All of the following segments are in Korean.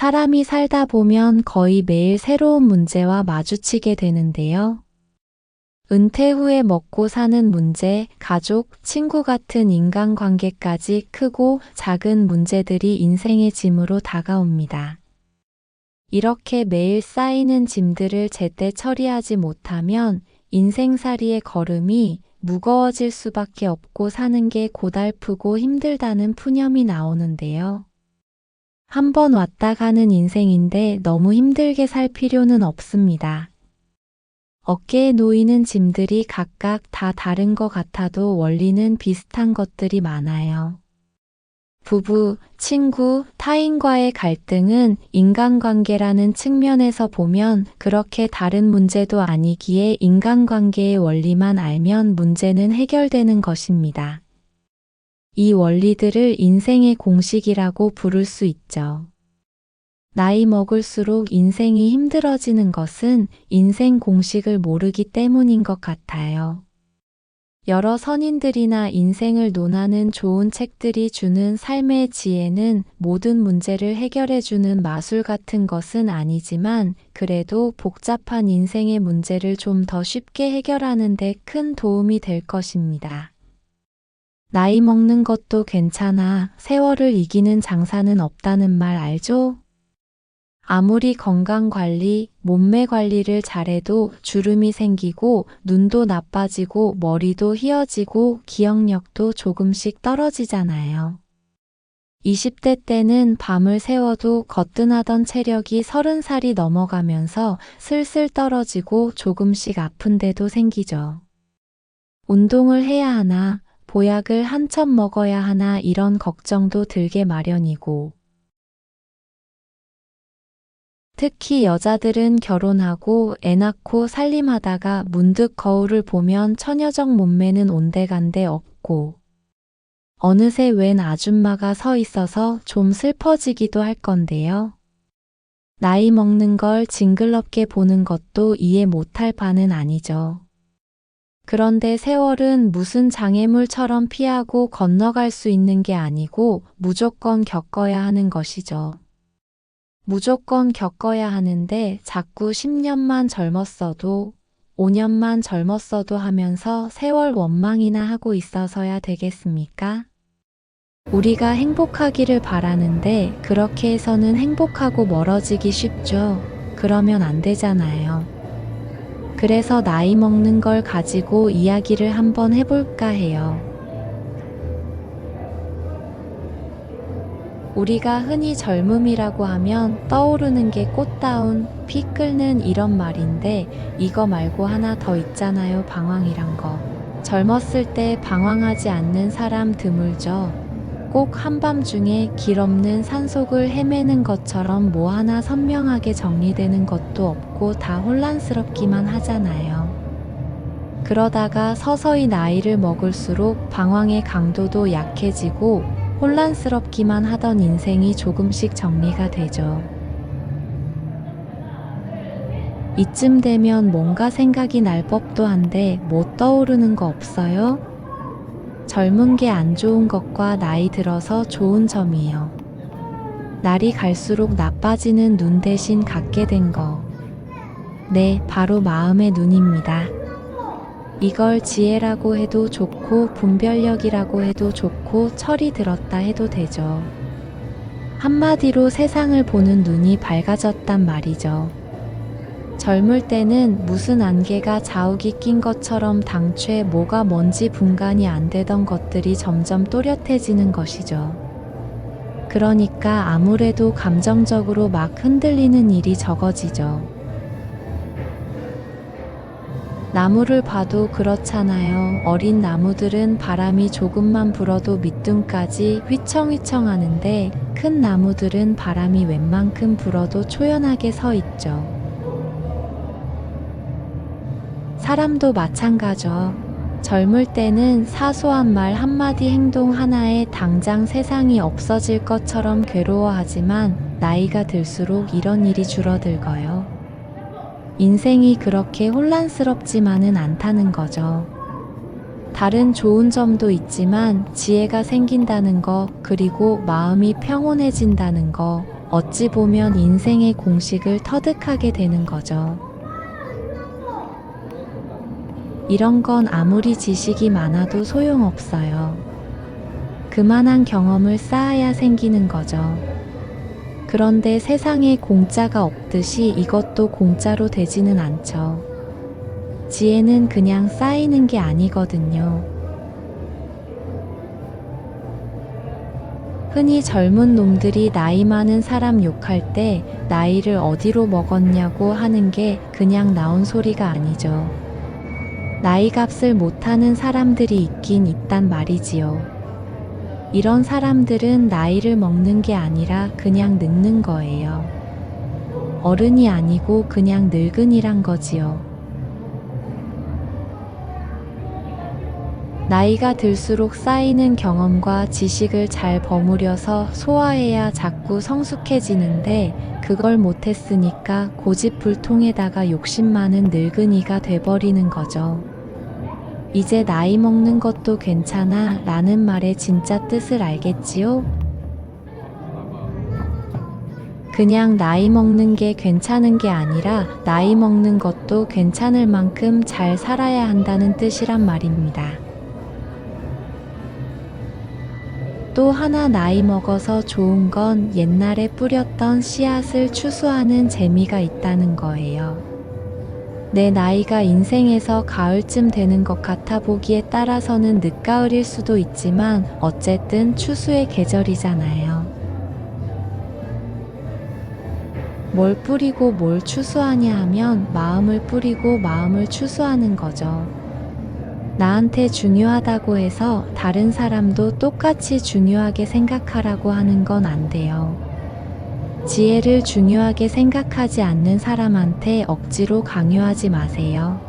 사람이 살다 보면 거의 매일 새로운 문제와 마주치게 되는데요. 은퇴 후에 먹고 사는 문제, 가족, 친구 같은 인간관계까지 크고 작은 문제들이 인생의 짐으로 다가옵니다. 이렇게 매일 쌓이는 짐들을 제때 처리하지 못하면 인생살이의 걸음이 무거워질 수밖에 없고 사는 게 고달프고 힘들다는 푸념이 나오는데요. 한번 왔다 가는 인생인데 너무 힘들게 살 필요는 없습니다. 어깨에 놓이는 짐들이 각각 다 다른 것 같아도 원리는 비슷한 것들이 많아요. 부부, 친구, 타인과의 갈등은 인간관계라는 측면에서 보면 그렇게 다른 문제도 아니기에 인간관계의 원리만 알면 문제는 해결되는 것입니다. 이 원리들을 인생의 공식이라고 부를 수 있죠. 나이 먹을수록 인생이 힘들어지는 것은 인생 공식을 모르기 때문인 것 같아요. 여러 선인들이나 인생을 논하는 좋은 책들이 주는 삶의 지혜는 모든 문제를 해결해주는 마술 같은 것은 아니지만 그래도 복잡한 인생의 문제를 좀 더 쉽게 해결하는 데 큰 도움이 될 것입니다. 나이 먹는 것도 괜찮아. 세월을 이기는 장사는 없다는 말 알죠? 아무리 건강관리, 몸매 관리를 잘해도 주름이 생기고 눈도 나빠지고 머리도 휘어지고 기억력도 조금씩 떨어지잖아요. 20대 때는 밤을 새워도 거뜬하던 체력이 30살이 넘어가면서 슬슬 떨어지고 조금씩 아픈 데도 생기죠. 운동을 해야 하나, 보약을 한참 먹어야 하나 이런 걱정도 들게 마련이고 특히 여자들은 결혼하고 애 낳고 살림하다가 문득 거울을 보면 처녀적 몸매는 온데간데 없고 어느새 웬 아줌마가 서 있어서 좀 슬퍼지기도 할 건데요. 나이 먹는 걸 징그럽게 보는 것도 이해 못할 바는 아니죠. 그런데 세월은 무슨 장애물처럼 피하고 건너갈 수 있는 게 아니고 무조건 겪어야 하는 것이죠. 무조건 겪어야 하는데 자꾸 10년만 젊었어도 5년만 젊었어도 하면서 세월 원망이나 하고 있어서야 되겠습니까? 우리가 행복하기를 바라는데 그렇게 해서는 행복하고 멀어지기 쉽죠. 그러면 안 되잖아요. 그래서 나이 먹는 걸 가지고 이야기를 한번 해볼까 해요. 우리가 흔히 젊음이라고 하면 떠오르는 게 꽃다운, 피 끓는 이런 말인데 이거 말고 하나 더 있잖아요. 방황이란 거. 젊었을 때 방황하지 않는 사람 드물죠. 꼭 한밤중에 길 없는 산속을 헤매는 것처럼 뭐 하나 선명하게 정리되는 것도 없고 다 혼란스럽기만 하잖아요. 그러다가 서서히 나이를 먹을수록 방황의 강도도 약해지고 혼란스럽기만 하던 인생이 조금씩 정리가 되죠. 이쯤 되면 뭔가 생각이 날 법도 한데 뭐 떠오르는 거 없어요? 젊은 게 안 좋은 것과 나이 들어서 좋은 점이요. 날이 갈수록 나빠지는 눈 대신 갖게 된 거. 네, 바로 마음의 눈입니다. 이걸 지혜라고 해도 좋고 분별력이라고 해도 좋고 철이 들었다 해도 되죠. 한마디로 세상을 보는 눈이 밝아졌단 말이죠. 젊을 때는 무슨 안개가 자욱이 낀 것처럼 당최 뭐가 뭔지 분간이 안 되던 것들이 점점 또렷해지는 것이죠. 그러니까 아무래도 감정적으로 막 흔들리는 일이 적어지죠. 나무를 봐도 그렇잖아요. 어린 나무들은 바람이 조금만 불어도 밑둥까지 휘청휘청 하는데 큰 나무들은 바람이 웬만큼 불어도 초연하게 서 있죠. 사람도 마찬가지죠. 젊을 때는 사소한 말 한마디 행동 하나에 당장 세상이 없어질 것처럼 괴로워하지만 나이가 들수록 이런 일이 줄어들고요. 인생이 그렇게 혼란스럽지만은 않다는 거죠. 다른 좋은 점도 있지만 지혜가 생긴다는 거, 그리고 마음이 평온해진다는 거, 어찌 보면 인생의 공식을 터득하게 되는 거죠. 이런 건 아무리 지식이 많아도 소용없어요. 그만한 경험을 쌓아야 생기는 거죠. 그런데 세상에 공짜가 없듯이 이것도 공짜로 되지는 않죠. 지혜는 그냥 쌓이는 게 아니거든요. 흔히 젊은 놈들이 나이 많은 사람 욕할 때 나이를 어디로 먹었냐고 하는 게 그냥 나온 소리가 아니죠. 나이 값을 못하는 사람들이 있긴 있단 말이지요. 이런 사람들은 나이를 먹는 게 아니라 그냥 늙는 거예요. 어른이 아니고 그냥 늙은이란 거지요. 나이가 들수록 쌓이는 경험과 지식을 잘 버무려서 소화해야 자꾸 성숙해지는데 그걸 못했으니까 고집불통에다가 욕심 많은 늙은이가 돼버리는 거죠. 이제 나이 먹는 것도 괜찮아 라는 말의 진짜 뜻을 알겠지요? 그냥 나이 먹는 게 괜찮은 게 아니라 나이 먹는 것도 괜찮을 만큼 잘 살아야 한다는 뜻이란 말입니다. 또 하나 나이 먹어서 좋은 건 옛날에 뿌렸던 씨앗을 추수하는 재미가 있다는 거예요. 내 나이가 인생에서 가을쯤 되는 것 같아 보기에 따라서는 늦가을일 수도 있지만 어쨌든 추수의 계절이잖아요. 뭘 뿌리고 뭘 추수하냐 하면 마음을 뿌리고 마음을 추수하는 거죠. 나한테 중요하다고 해서 다른 사람도 똑같이 중요하게 생각하라고 하는 건 안 돼요. 지혜를 중요하게 생각하지 않는 사람한테 억지로 강요하지 마세요.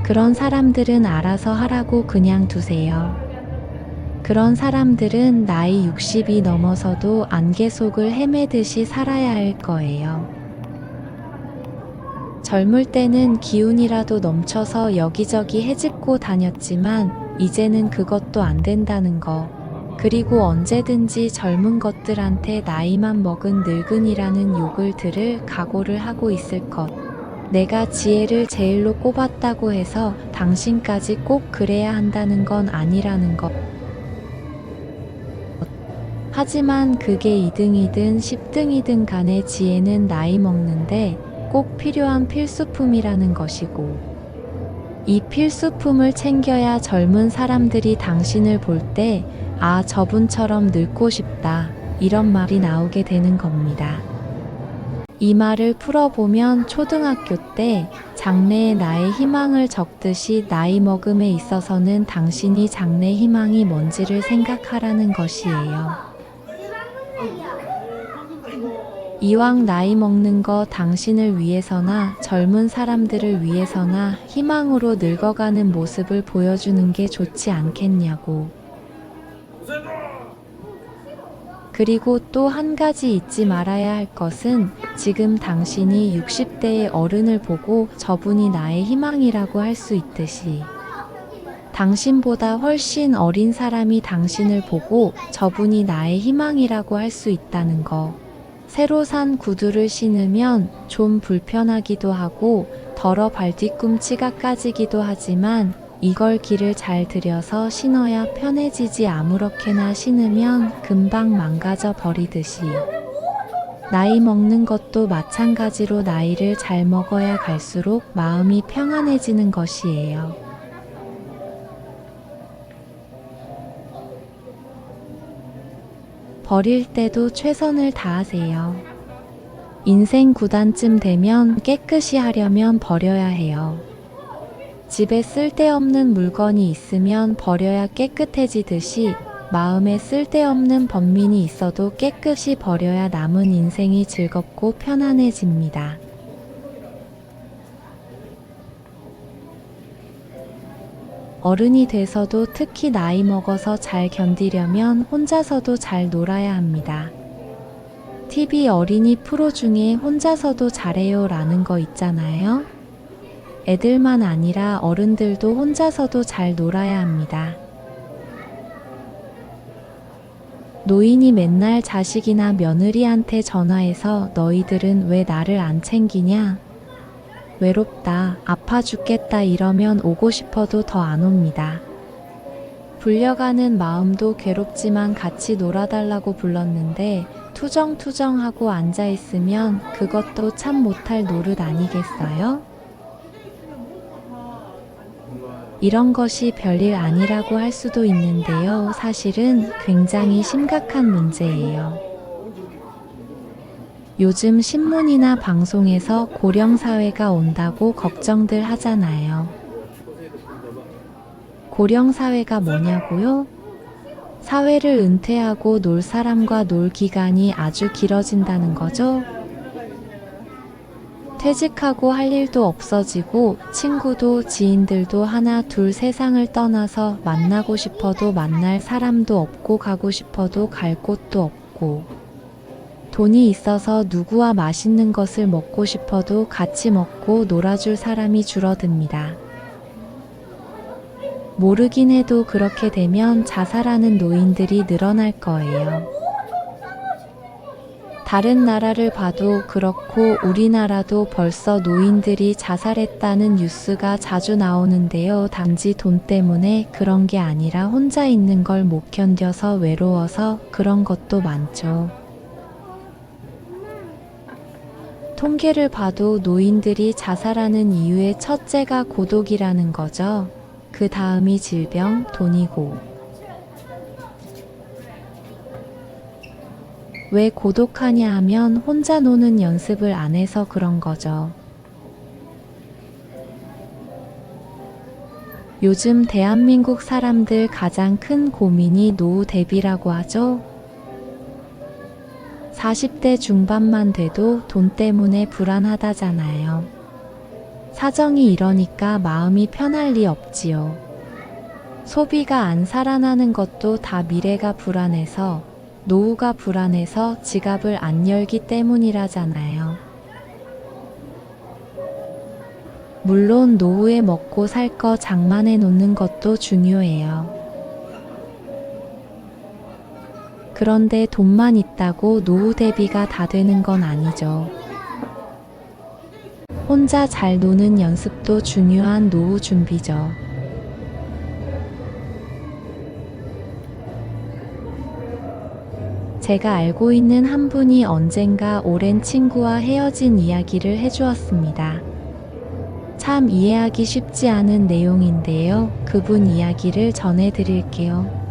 그런 사람들은 알아서 하라고 그냥 두세요. 그런 사람들은 나이 60이 넘어서도 안개 속을 헤매듯이 살아야 할 거예요. 젊을 때는 기운이라도 넘쳐서 여기저기 헤집고 다녔지만 이제는 그것도 안 된다는 거. 그리고 언제든지 젊은 것들한테 나이만 먹은 늙은이라는 욕을 들을 각오를 하고 있을 것. 내가 지혜를 제일로 꼽았다고 해서 당신까지 꼭 그래야 한다는 건 아니라는 것. 하지만 그게 2등이든 10등이든 간에 지혜는 나이 먹는데 꼭 필요한 필수품이라는 것이고, 이 필수품을 챙겨야 젊은 사람들이 당신을 볼 때 아, 저분처럼 늙고 싶다 이런 말이 나오게 되는 겁니다. 이 말을 풀어보면 초등학교 때 장래에 나의 희망을 적듯이 나이 먹음에 있어서는 당신이 장래 희망이 뭔지를 생각하라는 것이에요. 이왕 나이 먹는 거 당신을 위해서나 젊은 사람들을 위해서나 희망으로 늙어가는 모습을 보여주는 게 좋지 않겠냐고. 그리고 또 한 가지 잊지 말아야 할 것은 지금 당신이 60대의 어른을 보고 저분이 나의 희망이라고 할 수 있듯이 당신보다 훨씬 어린 사람이 당신을 보고 저분이 나의 희망이라고 할 수 있다는 거. 새로 산 구두를 신으면 좀 불편하기도 하고 더러 발뒤꿈치가 까지기도 하지만 이걸 길을 잘 들여서 신어야 편해지지 아무렇게나 신으면 금방 망가져 버리듯이 나이 먹는 것도 마찬가지로 나이를 잘 먹어야 갈수록 마음이 평안해지는 것이에요. 버릴 때도 최선을 다하세요. 인생 9단쯤 되면 깨끗이 하려면 버려야 해요. 집에 쓸데없는 물건이 있으면 버려야 깨끗해지듯이 마음에 쓸데없는 번민이 있어도 깨끗이 버려야 남은 인생이 즐겁고 편안해집니다. 어른이 돼서도 특히 나이 먹어서 잘 견디려면 혼자서도 잘 놀아야 합니다. TV 어린이 프로 중에 혼자서도 잘해요 라는 거 있잖아요. 애들만 아니라 어른들도 혼자서도 잘 놀아야 합니다. 노인이 맨날 자식이나 며느리한테 전화해서 너희들은 왜 나를 안 챙기냐? 외롭다, 아파 죽겠다 이러면 오고 싶어도 더 안 옵니다. 불려가는 마음도 괴롭지만 같이 놀아달라고 불렀는데 투정투정하고 앉아있으면 그것도 참 못할 노릇 아니겠어요? 이런 것이 별일 아니라고 할 수도 있는데요. 사실은 굉장히 심각한 문제예요. 요즘 신문이나 방송에서 고령사회가 온다고 걱정들 하잖아요. 고령사회가 뭐냐고요? 사회를 은퇴하고 놀 사람과 놀 기간이 아주 길어진다는 거죠? 퇴직하고 할 일도 없어지고 친구도 지인들도 하나 둘 세상을 떠나서 만나고 싶어도 만날 사람도 없고 가고 싶어도 갈 곳도 없고 돈이 있어서 누구와 맛있는 것을 먹고 싶어도 같이 먹고 놀아줄 사람이 줄어듭니다. 모르긴 해도 그렇게 되면 자살하는 노인들이 늘어날 거예요. 다른 나라를 봐도 그렇고 우리나라도 벌써 노인들이 자살했다는 뉴스가 자주 나오는데요. 단지 돈 때문에 그런 게 아니라 혼자 있는 걸 못 견뎌서 외로워서 그런 것도 많죠. 통계를 봐도 노인들이 자살하는 이유의 첫째가 고독이라는 거죠. 그 다음이 질병, 돈이고. 왜 고독하냐 하면 혼자 노는 연습을 안 해서 그런 거죠. 요즘 대한민국 사람들 가장 큰 고민이 노후 대비라고 하죠. 40대 중반만 돼도 돈 때문에 불안하다잖아요. 사정이 이러니까 마음이 편할 리 없지요. 소비가 안 살아나는 것도 다 미래가 불안해서 노후가 불안해서 지갑을 안 열기 때문이라잖아요. 물론 노후에 먹고 살 거 장만해 놓는 것도 중요해요. 그런데 돈만 있다고 노후 대비가 다 되는 건 아니죠. 혼자 잘 노는 연습도 중요한 노후 준비죠. 제가 알고 있는 한 분이 언젠가 오랜 친구와 헤어진 이야기를 해주었습니다. 참 이해하기 쉽지 않은 내용인데요. 그분 이야기를 전해드릴게요.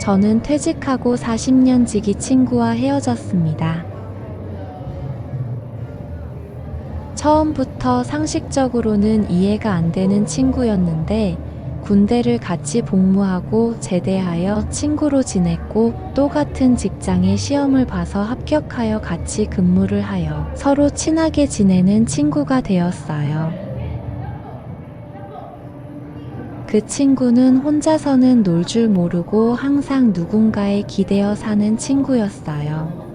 저는 퇴직하고 40년 지기 친구와 헤어졌습니다. 처음부터 상식적으로는 이해가 안 되는 친구였는데 군대를 같이 복무하고 제대하여 친구로 지냈고 똑같은 직장에 시험을 봐서 합격하여 같이 근무를 하여 서로 친하게 지내는 친구가 되었어요. 그 친구는 혼자서는 놀 줄 모르고 항상 누군가에 기대어 사는 친구였어요.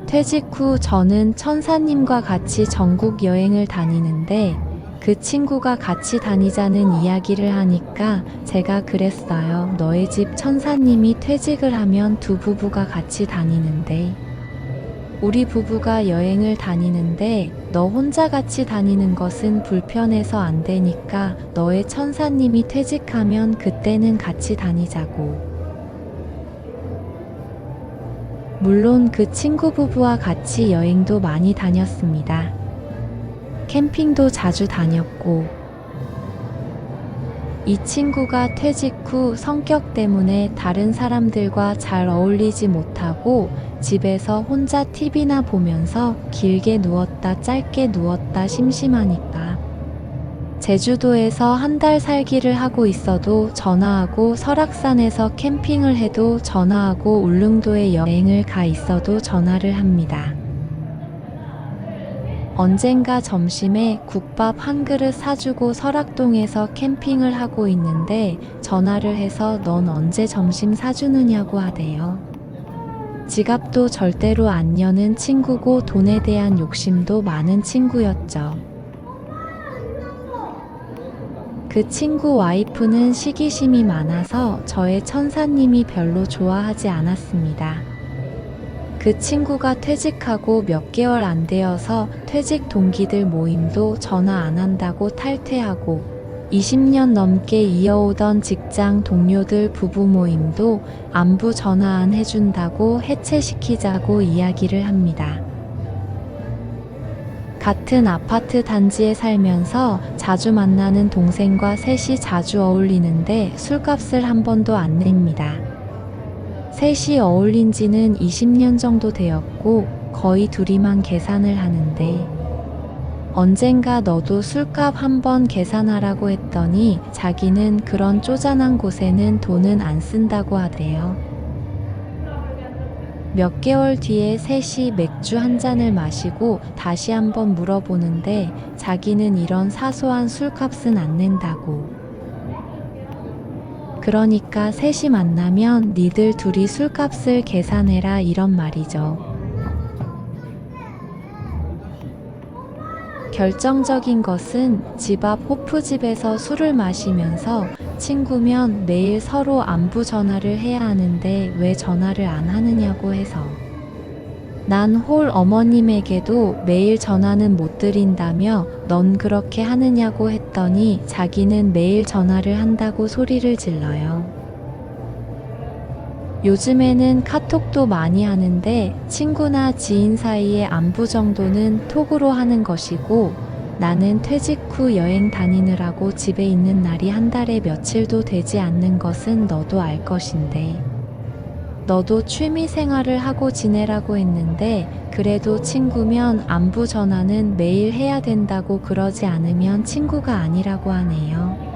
퇴직 후 저는 천사님과 같이 전국 여행을 다니는데 그 친구가 같이 다니자는 이야기를 하니까 제가 그랬어요. 너의 집 천사님이 퇴직을 하면 두 부부가 같이 다니는데 우리 부부가 여행을 다니는데 너 혼자 같이 다니는 것은 불편해서 안 되니까 너의 천사님이 퇴직하면 그때는 같이 다니자고. 물론 그 친구 부부와 같이 여행도 많이 다녔습니다. 캠핑도 자주 다녔고 이 친구가 퇴직 후 성격 때문에 다른 사람들과 잘 어울리지 못하고 집에서 혼자 TV나 보면서 길게 누웠다 짧게 누웠다 심심하니까 제주도에서 한 달 살기를 하고 있어도 전화하고 설악산에서 캠핑을 해도 전화하고 울릉도에 여행을 가 있어도 전화를 합니다. 언젠가 점심에 국밥 한 그릇 사주고 설악동에서 캠핑을 하고 있는데 전화를 해서 넌 언제 점심 사주느냐고 하대요. 지갑도 절대로 안 여는 친구고 돈에 대한 욕심도 많은 친구였죠. 그 친구 와이프는 시기심이 많아서 저의 천사님이 별로 좋아하지 않았습니다. 그 친구가 퇴직하고 몇 개월 안 되어서 퇴직 동기들 모임도 전화 안 한다고 탈퇴하고 20년 넘게 이어오던 직장 동료들 부부 모임도 안부 전화 안 해준다고 해체시키자고 이야기를 합니다. 같은 아파트 단지에 살면서 자주 만나는 동생과 셋이 자주 어울리는데 술값을 한 번도 안 냅니다. 셋이 어울린 지는 20년 정도 되었고 거의 둘이만 계산을 하는데 언젠가 너도 술값 한 번 계산하라고 했더니 자기는 그런 쪼잔한 곳에는 돈은 안 쓴다고 하대요. 몇 개월 뒤에 셋이 맥주 한 잔을 마시고 다시 한번 물어보는데 자기는 이런 사소한 술값은 안 낸다고. 그러니까 셋이 만나면 니들 둘이 술값을 계산해라 이런 말이죠. 결정적인 것은 집 앞 호프집에서 술을 마시면서 친구면 매일 서로 안부 전화를 해야 하는데 왜 전화를 안 하느냐고 해서 난 홀 어머님에게도 매일 전화는 못 드린다며 넌 그렇게 하느냐고 했더니 자기는 매일 전화를 한다고 소리를 질러요. 요즘에는 카톡도 많이 하는데 친구나 지인 사이의 안부 정도는 톡으로 하는 것이고 나는 퇴직 후 여행 다니느라고 집에 있는 날이 한 달에 며칠도 되지 않는 것은 너도 알 것인데 너도 취미 생활을 하고 지내라고 했는데 그래도 친구면 안부 전화는 매일 해야 된다고 그러지 않으면 친구가 아니라고 하네요.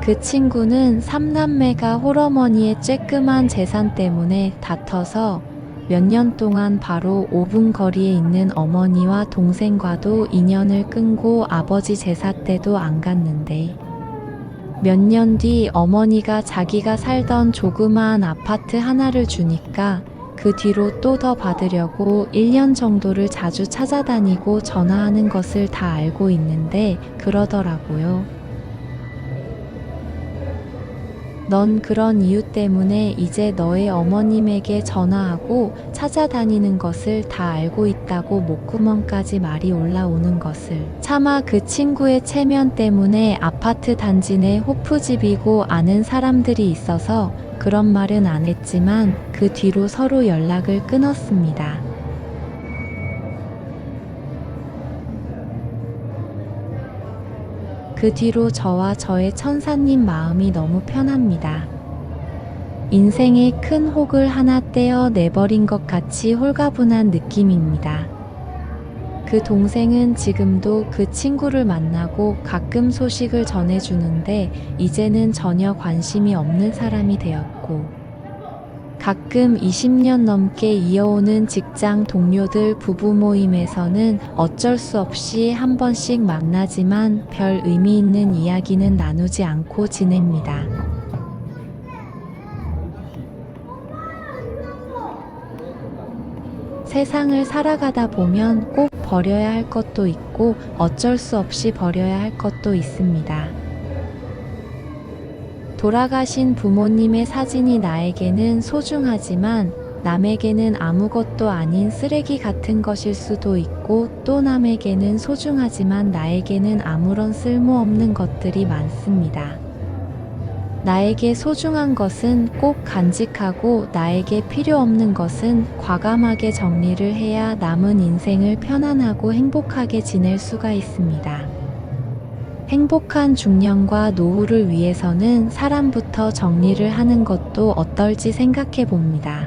그 친구는 3남매가 홀어머니의 쬐끄만 재산 때문에 다퉈서 몇 년 동안 바로 5분 거리에 있는 어머니와 동생과도 인연을 끊고 아버지 제사 때도 안 갔는데 몇 년 뒤 어머니가 자기가 살던 조그마한 아파트 하나를 주니까 그 뒤로 또 더 받으려고 1년 정도를 자주 찾아다니고 전화하는 것을 다 알고 있는데 그러더라고요. 넌 그런 이유 때문에 이제 너의 어머님에게 전화하고 찾아다니는 것을 다 알고 있다고 목구멍까지 말이 올라오는 것을 차마 그 친구의 체면 때문에 아파트 단지 내 호프집이고 아는 사람들이 있어서 그런 말은 안 했지만 그 뒤로 서로 연락을 끊었습니다. 그 뒤로 저와 저의 천사님 마음이 너무 편합니다. 인생의 큰 혹을 하나 떼어 내버린 것 같이 홀가분한 느낌입니다. 그 동생은 지금도 그 친구를 만나고 가끔 소식을 전해주는데 이제는 전혀 관심이 없는 사람이 되었고 가끔 20년 넘게 이어오는 직장 동료들 부부 모임에서는 어쩔 수 없이 한 번씩 만나지만 별 의미 있는 이야기는 나누지 않고 지냅니다. 세상을 살아가다 보면 꼭 버려야 할 것도 있고 어쩔 수 없이 버려야 할 것도 있습니다. 돌아가신 부모님의 사진이 나에게는 소중하지만 남에게는 아무것도 아닌 쓰레기 같은 것일 수도 있고 또 남에게는 소중하지만 나에게는 아무런 쓸모없는 것들이 많습니다. 나에게 소중한 것은 꼭 간직하고 나에게 필요 없는 것은 과감하게 정리를 해야 남은 인생을 편안하고 행복하게 지낼 수가 있습니다. 행복한 중년과 노후를 위해서는 사람부터 정리를 하는 것도 어떨지 생각해 봅니다.